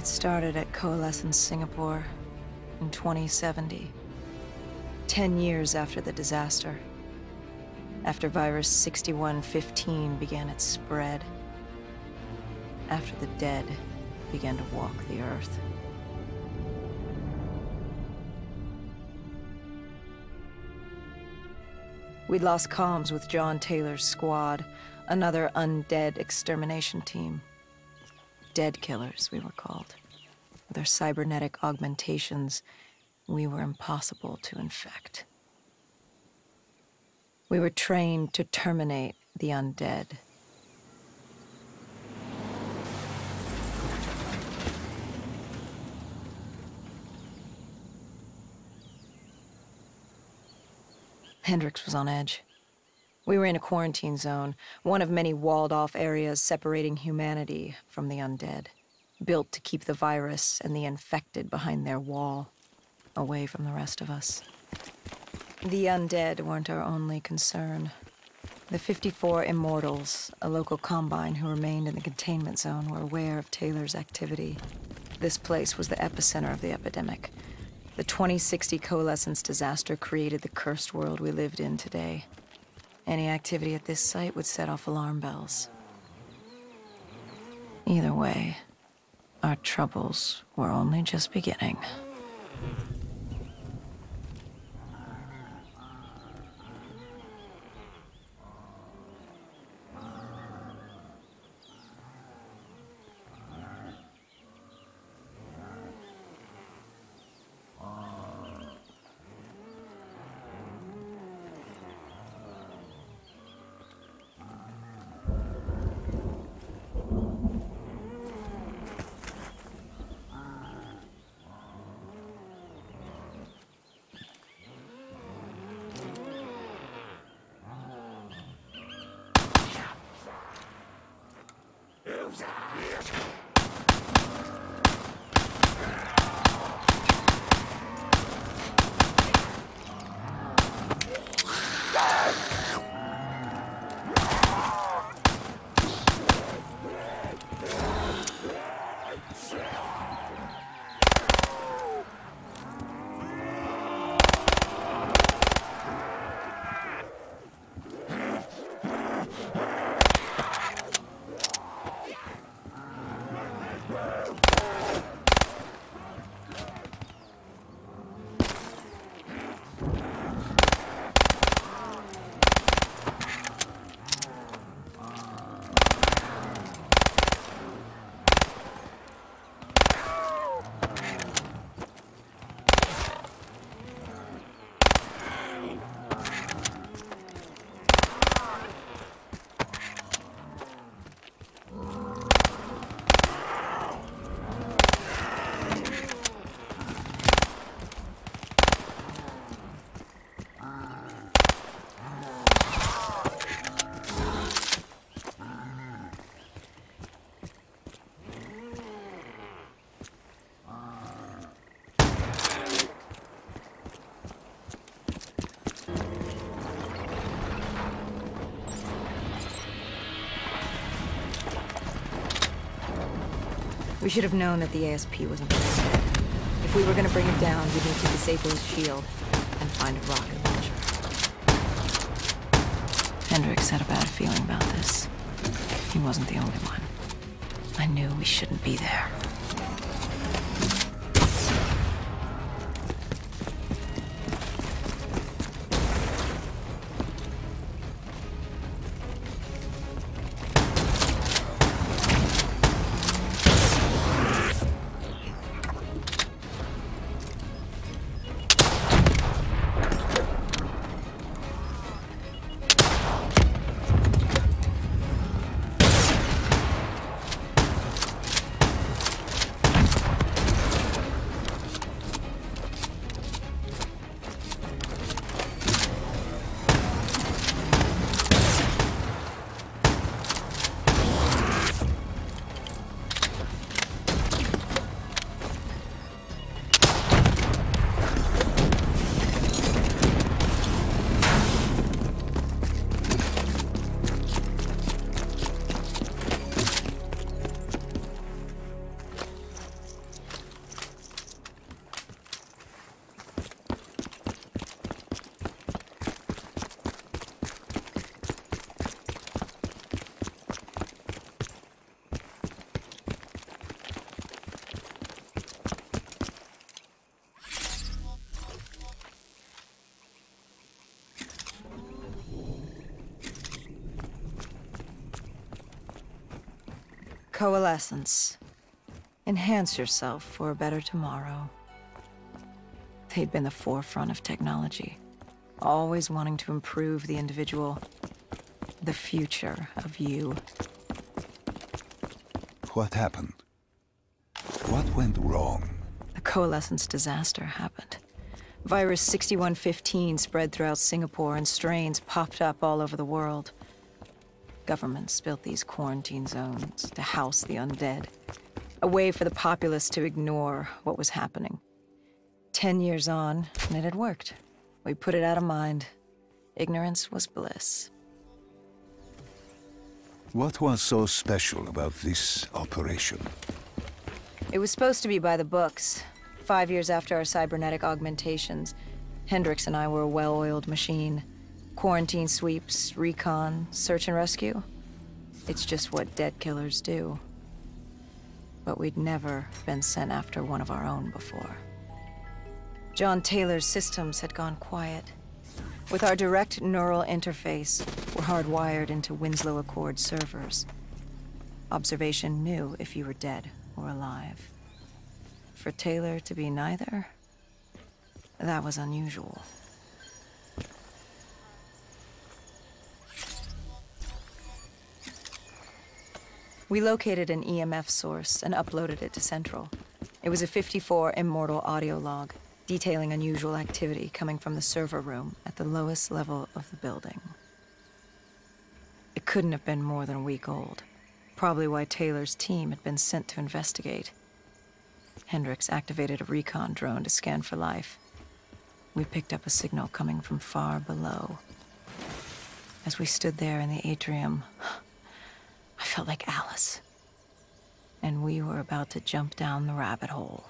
started at Coalescence Singapore in 2070, 10 years after the disaster, after virus 6115 began its spread, after the dead began to walk the earth. We'd lost comms with John Taylor's squad, another undead extermination team. Dead killers, we were called. With our cybernetic augmentations, we were impossible to infect. We were trained to terminate the undead. Hendricks was on edge. We were in a quarantine zone, one of many walled-off areas separating humanity from the undead, built to keep the virus and the infected behind their wall, away from the rest of us. The undead weren't our only concern. The 54 Immortals, a local combine who remained in the containment zone, were aware of Taylor's activity. This place was the epicenter of the epidemic. The 2060 Coalescence disaster created the cursed world we lived in today. Any activity at this site would set off alarm bells. Either way, our troubles were only just beginning. We should have known that the ASP wasn't dead. If we were going to bring it down, we'd need to disable his shield and find a rocket launcher. Hendricks had a bad feeling about this. He wasn't the only one. I knew we shouldn't be there. Coalescence. Enhance yourself for a better tomorrow. They'd been the forefront of technology, always wanting to improve the individual, the future of you. What happened? What went wrong? The Coalescence disaster happened. Virus 6115 spread throughout Singapore and strains popped up all over the world. Governments built these quarantine zones to house the undead, a way for the populace to ignore what was happening. 10 years on, and it had worked. We put it out of mind. Ignorance was bliss. What was so special about this operation? It was supposed to be by the books. 5 years after our cybernetic augmentations, Hendricks and I were a well-oiled machine. Quarantine sweeps, recon, search and rescue. It's just what dead killers do. But we'd never been sent after one of our own before. John Taylor's systems had gone quiet. With our direct neural interface, we're hardwired into Winslow Accord servers. Observation knew if you were dead or alive. For Taylor to be neither, that was unusual. We located an EMF source and uploaded it to Central. It was a 54 immortal audio log, detailing unusual activity coming from the server room at the lowest level of the building. It couldn't have been more than a week old, probably why Taylor's team had been sent to investigate. Hendricks activated a recon drone to scan for life. We picked up a signal coming from far below. As we stood there in the atrium, I felt like Alice. And we were about to jump down the rabbit hole.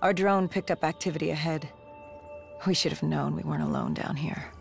Our drone picked up activity ahead. We should have known we weren't alone down here.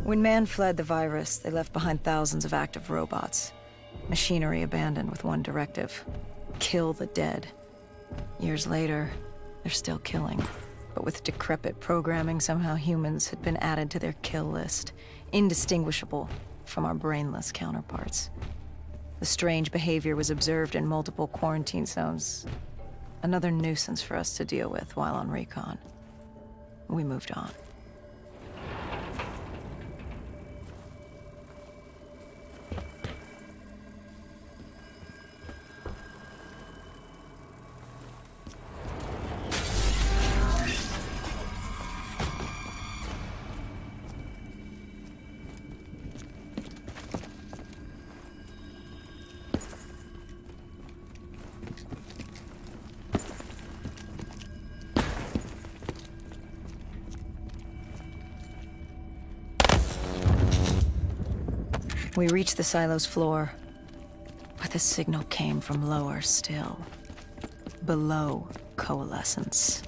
When man fled the virus, they left behind thousands of active robots. Machinery abandoned with one directive: kill the dead. Years later, they're still killing. But with decrepit programming, somehow humans had been added to their kill list, indistinguishable from our brainless counterparts. The strange behavior was observed in multiple quarantine zones. Another nuisance for us to deal with while on recon. We moved on. We reached the silo's floor, but the signal came from lower still, below coalescence.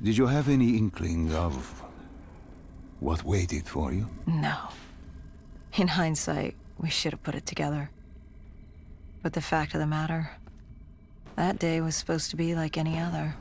Did you have any inkling of what waited for you? No. In hindsight, we should have put it together. But the fact of the matter, that day was supposed to be like any other.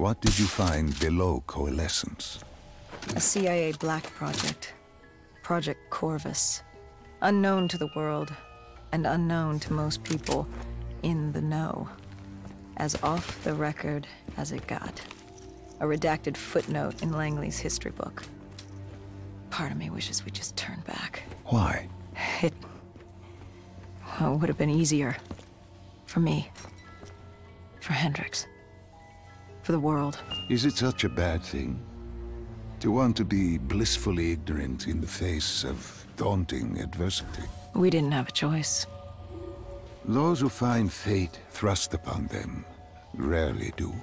What did you find below Coalescence? A CIA black project. Project Corvus. Unknown to the world, and unknown to most people in the know. As off the record as it got. A redacted footnote in Langley's history book. Part of me wishes we just turned back. Why? It would have been easier. For me. For Hendricks. For the world. Is it such a bad thing? To want to be blissfully ignorant in the face of daunting adversity? We didn't have a choice. Those who find fate thrust upon them rarely do.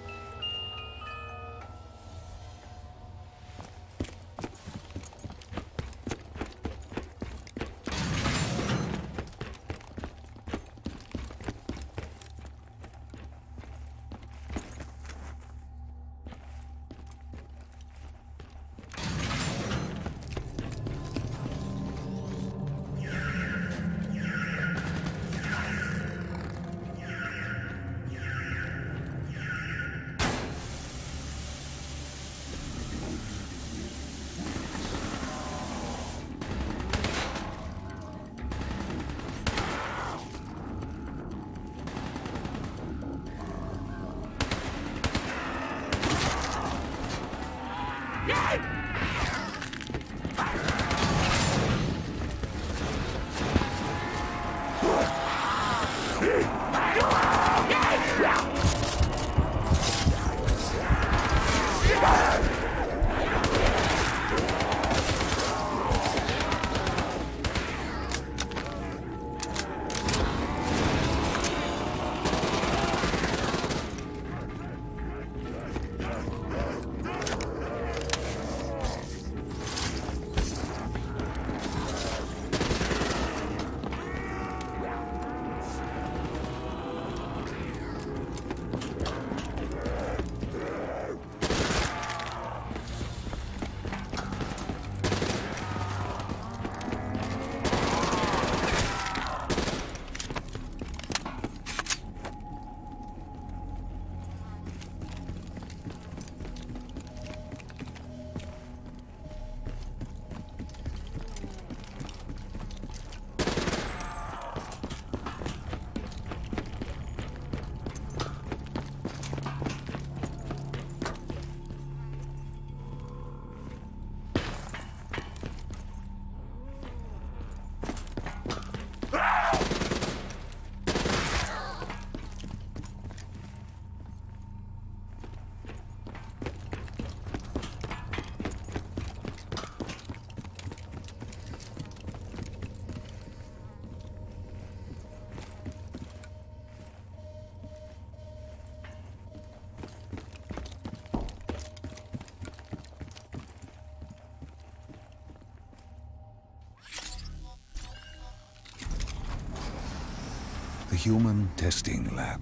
The human testing lab.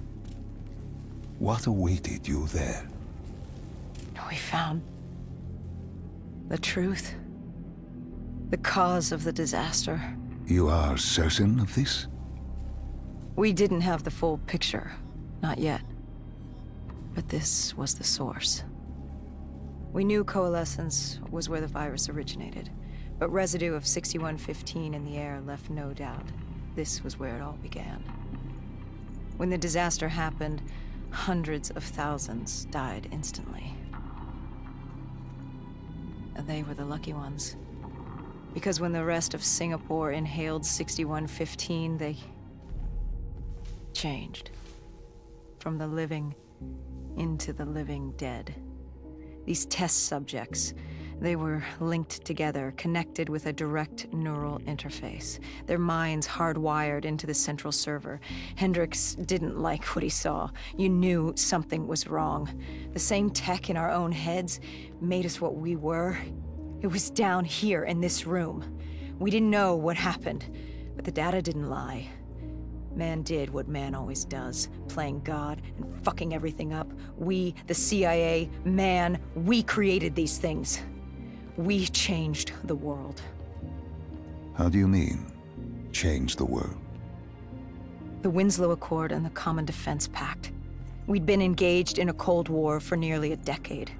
What awaited you there? We found the truth. The cause of the disaster. You are certain of this? We didn't have the full picture. Not yet. But this was the source. We knew Coalescence was where the virus originated, but residue of 6115 in the air left no doubt. This was where it all began. When the disaster happened, hundreds of thousands died instantly. And they were the lucky ones. Because when the rest of Singapore inhaled 6115, they changed. From the living into the living dead. These test subjects, they were linked together, connected with a direct neural interface. Their minds hardwired into the central server. Hendricks didn't like what he saw. You knew something was wrong. The same tech in our own heads made us what we were. It was down here in this room. We didn't know what happened, but the data didn't lie. Man did what man always does, playing God and fucking everything up. We, the CIA, man, we created these things. We changed the world. How do you mean, change the world? The Winslow Accord and the Common Defense Pact. We'd been engaged in a Cold War for nearly a decade.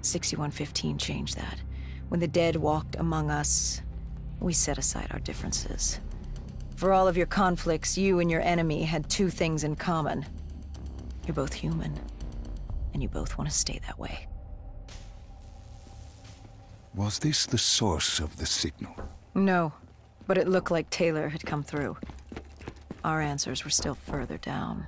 6115 changed that. When the dead walked among us, we set aside our differences. For all of your conflicts, you and your enemy had two things in common. You're both human, and you both want to stay that way. Was this the source of the signal? No, but it looked like Taylor had come through. Our answers were still further down.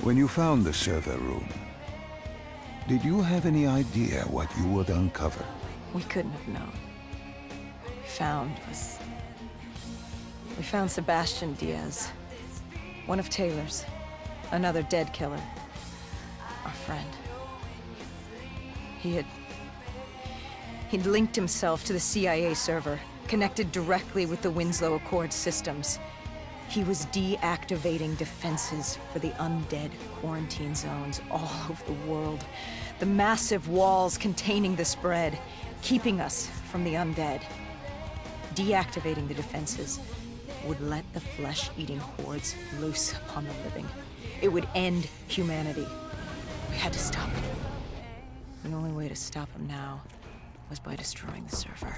When you found the server room, did you have any idea what you would uncover? We couldn't have known. We found Sebastian Diaz, one of Taylor's, another dead killer, our friend. He'd linked himself to the CIA server, connected directly with the Winslow Accord systems. He was deactivating defenses for the undead quarantine zones all over the world. The massive walls containing the spread, keeping us from the undead. Deactivating the defenses would let the flesh-eating hordes loose upon the living. It would end humanity. We had to stop him. The only way to stop him now was by destroying the server.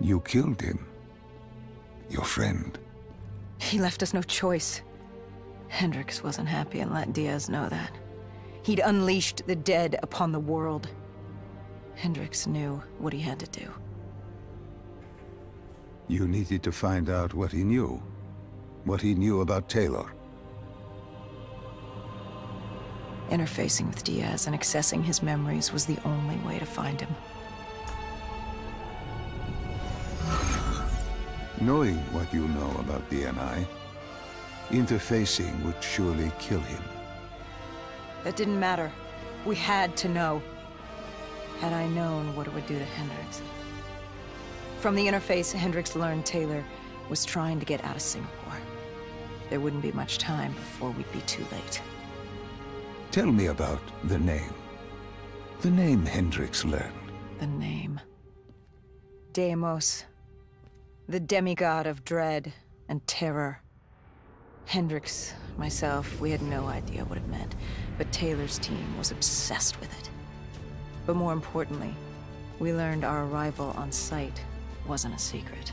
You killed him. Your friend. He left us no choice. Hendricks wasn't happy and let Diaz know that. He'd unleashed the dead upon the world. Hendricks knew what he had to do. You needed to find out what he knew. What he knew about Taylor. Interfacing with Diaz and accessing his memories was the only way to find him. Knowing what you know about DNI, interfacing would surely kill him. That didn't matter. We had to know. Had I known what it would do to Hendricks. From the interface, Hendricks learned Taylor was trying to get out of Singapore. There wouldn't be much time before we'd be too late. Tell me about the name. The name Hendricks learned. The name. Deimos. The demigod of dread and terror. Hendricks, myself, we had no idea what it meant, but Taylor's team was obsessed with it. But more importantly, we learned our arrival on site wasn't a secret.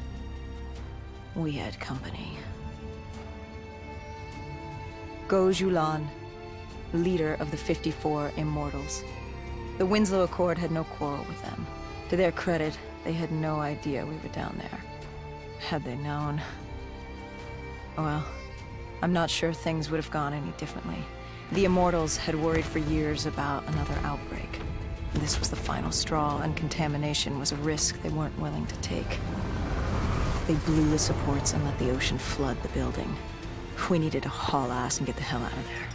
We had company. Go Julan, leader of the 54 Immortals. The Winslow Accord had no quarrel with them. To their credit, they had no idea we were down there. Had they known... well, I'm not sure things would have gone any differently. The Immortals had worried for years about another outbreak. This was the final straw, and contamination was a risk they weren't willing to take. They blew the supports and let the ocean flood the building. We needed to haul ass and get the hell out of there.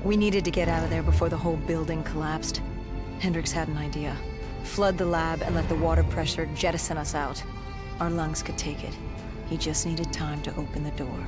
We needed to get out of there before the whole building collapsed. Hendricks had an idea. Flood the lab and let the water pressure jettison us out. Our lungs could take it. He just needed time to open the door.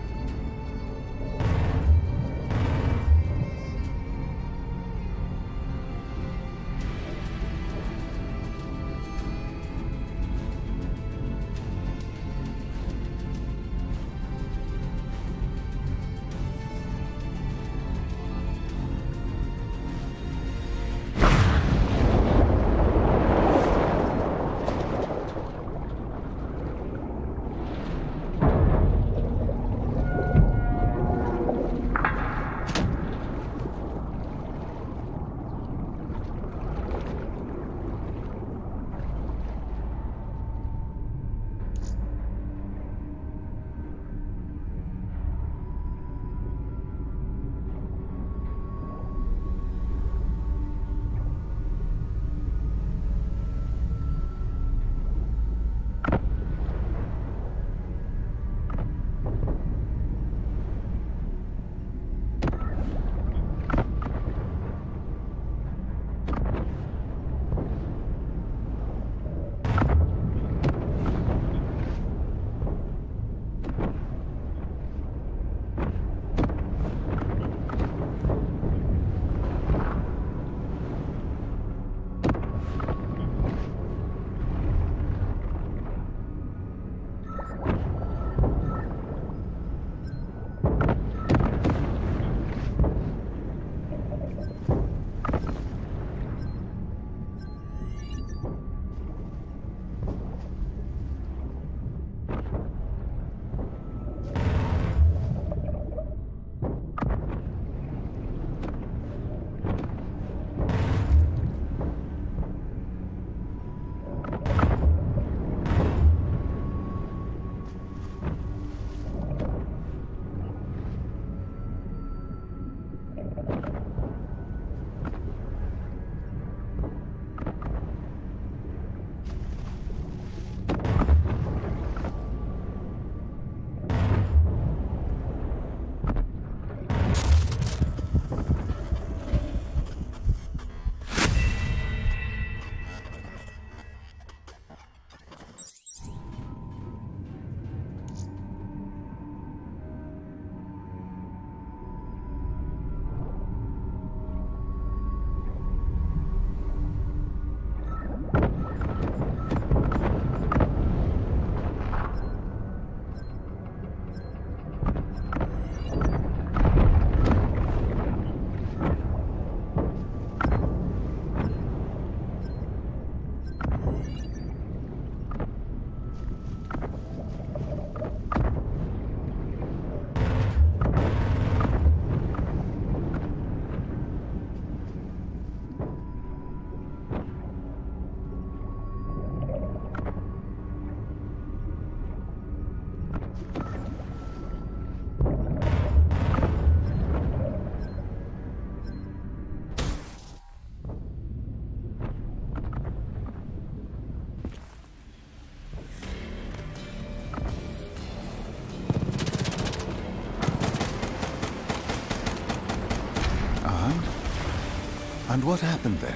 And what happened then?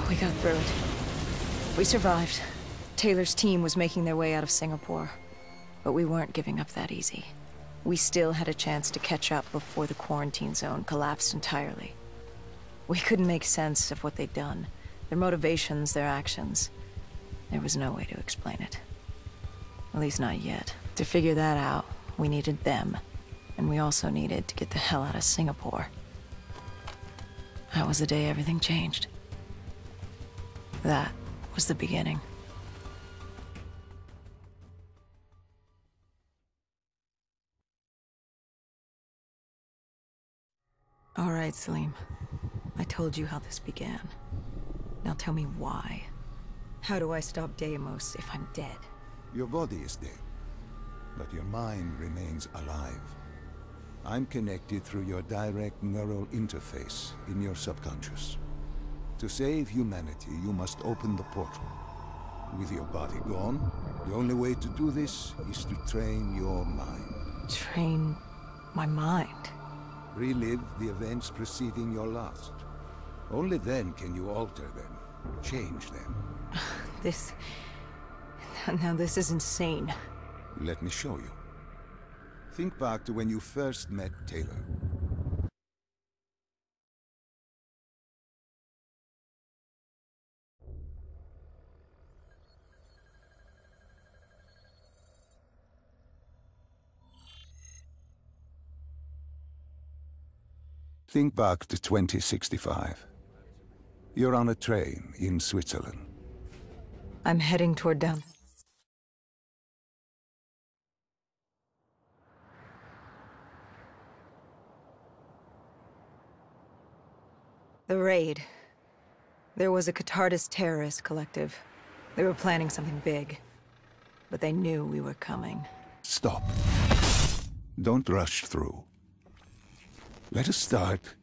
We got through it. We survived. Taylor's team was making their way out of Singapore. But we weren't giving up that easy. We still had a chance to catch up before the quarantine zone collapsed entirely. We couldn't make sense of what they'd done. Their motivations, their actions. There was no way to explain it. At least not yet. To figure that out, we needed them. And we also needed to get the hell out of Singapore. That was the day everything changed. That was the beginning. All right, Salim. I told you how this began. Now tell me why. How do I stop Deimos if I'm dead? Your body is dead, but your mind remains alive. I'm connected through your direct neural interface in your subconscious. To save humanity, you must open the portal. With your body gone, the only way to do this is to train your mind. Train my mind? Relive the events preceding your loss. Only then can you alter them, change them. This... Now this is insane. Let me show you. Think back to when you first met Taylor. Think back to 2065. You're on a train in Switzerland. I'm heading toward down. The raid. There was a Catardist terrorist collective. They were planning something big. But they knew we were coming. Stop. Don't rush through. Let us start